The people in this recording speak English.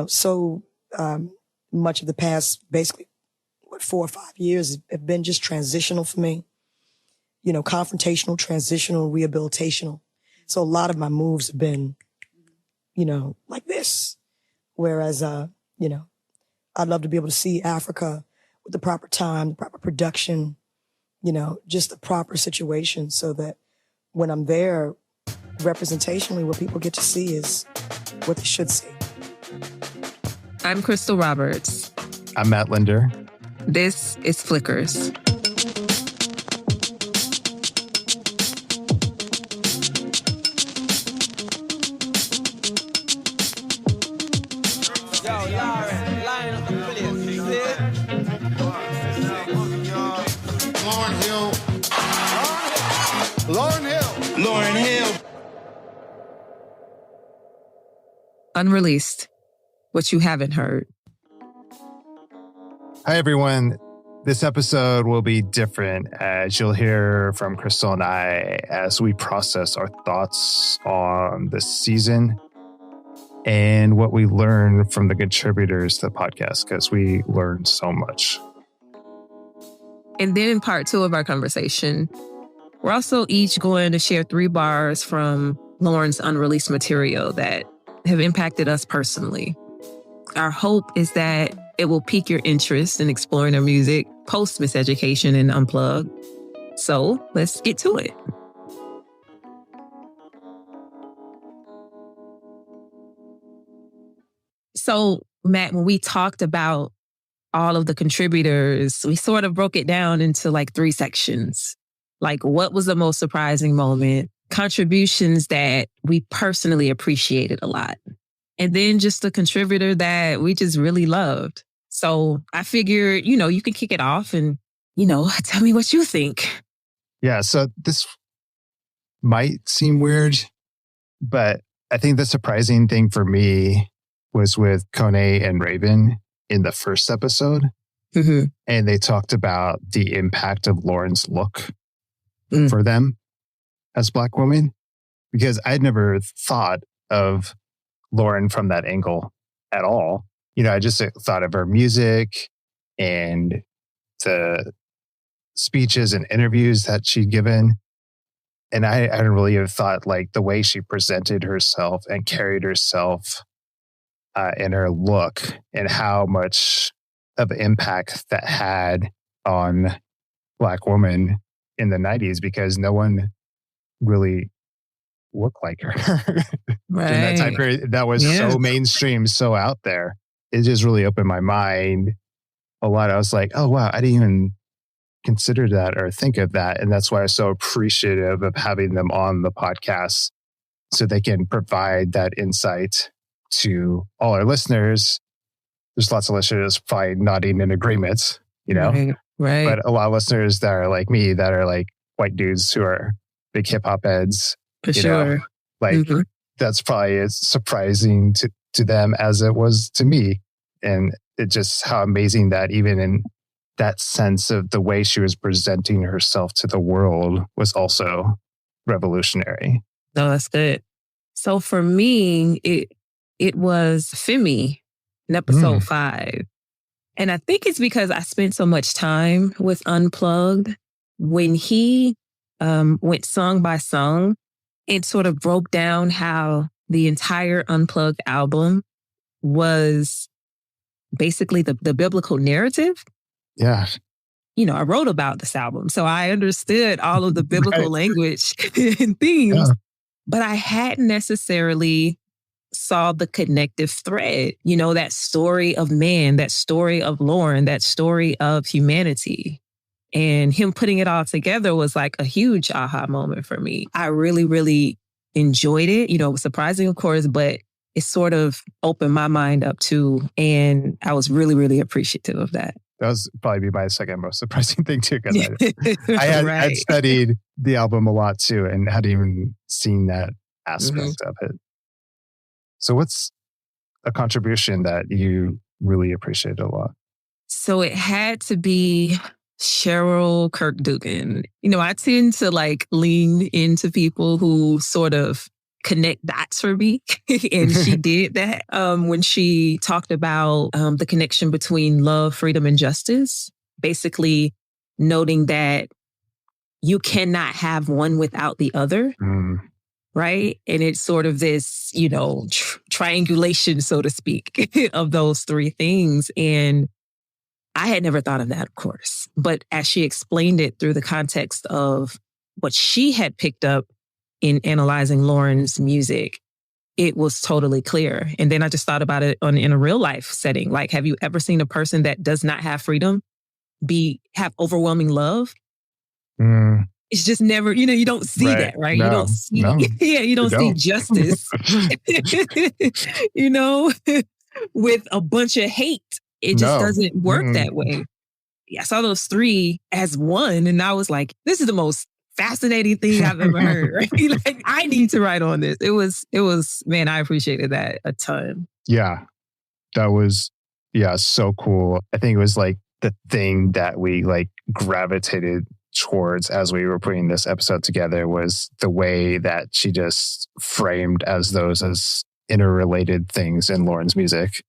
so much of the past, basically, 4 or 5 years have been just transitional for me. Confrontational, transitional, rehabilitational. So a lot of my moves have been, like this. Whereas, I'd love to be able to see Africa with the proper time, the proper production, just the proper situation so that when I'm there, representationally, what people get to see is what they should see. I'm Krystal Roberts. I'm Matt Linder. This is Flickers. Lauryn Hill. Unreleased. What you haven't heard. Hi, everyone. This episode will be different as you'll hear from Krystal and I as we process our thoughts on this season and what we learned from the contributors to the podcast, because we learned so much. And then in part 2 of our conversation, we're also each going to share 3 bars from Lauryn's unreleased material that have impacted us personally. Our hope is that it will pique your interest in exploring her music post-miseducation and Unplugged. So let's get to it. So, Matt, when we talked about all of the contributors, we sort of broke it down into like 3 sections. Like, what was the most surprising moment? Contributions that we personally appreciated a lot. And then just a contributor that we just really loved. So I figured, you can kick it off and, tell me what you think. Yeah, so this might seem weird, but I think the surprising thing for me was with Kone and Raven in the first episode. Mm-hmm. And they talked about the impact of Lauryn's look for them as Black women, because I'd never thought of Lauryn from that angle at all. I just thought of her music and the speeches and interviews that she'd given. And I hadn't really have thought like the way she presented herself and carried herself in her look and how much of impact that had on Black women in the 90s, because no one really looked like her. Right. In that time period, that was so mainstream, so out there. It just really opened my mind a lot. I was like, oh, wow, I didn't even consider that or think of that. And that's why I'm so appreciative of having them on the podcast so they can provide that insight to all our listeners. There's lots of listeners probably nodding in agreement, Right. But a lot of listeners that are like me, that are like white dudes who are big hip hop heads, For sure. That's probably as surprising to them as it was to me. And it just how amazing that even in that sense of the way she was presenting herself to the world was also revolutionary. No, that's good. So for me, it was Femi in episode 5. And I think it's because I spent so much time with Unplugged. When he went song by song, it sort of broke down how the entire Unplugged album was basically the biblical narrative. Yeah. I wrote about this album, so I understood all of the biblical language and themes, but I hadn't necessarily saw the connective thread, that story of man, that story of Lauryn, that story of humanity. And him putting it all together was like a huge aha moment for me. I really, really enjoyed it. It was surprising, of course, but it sort of opened my mind up too. And I was really, really appreciative of that. That was probably be my second most surprising thing too, because I had studied the album a lot too and hadn't even seen that aspect of it. So what's a contribution that you really appreciated a lot? So it had to be Cheryl Kirk Dugan. I tend to lean into people who sort of connect dots for me. And she did that when she talked about the connection between love, freedom, and justice. Basically noting that you cannot have one without the other. Right. And it's sort of this, triangulation, so to speak, of those three things. And I had never thought of that, of course. But as she explained it through the context of what she had picked up in analyzing Lauryn's music, it was totally clear. And then I just thought about it in a real life setting. Like, have you ever seen a person that does not have freedom have overwhelming love? It's just never, you don't see that, right? No, you don't see, you don't see justice, with a bunch of hate. It just doesn't work that way. I saw those three as one, and I was like, this is the most fascinating thing I've ever heard. Right? Like, I need to write on this. It was, man, I appreciated that a ton. Yeah, that was, so cool. I think it was like the thing that we like gravitated towards as we were putting this episode together was the way that she just framed as interrelated things in Lauryn's music.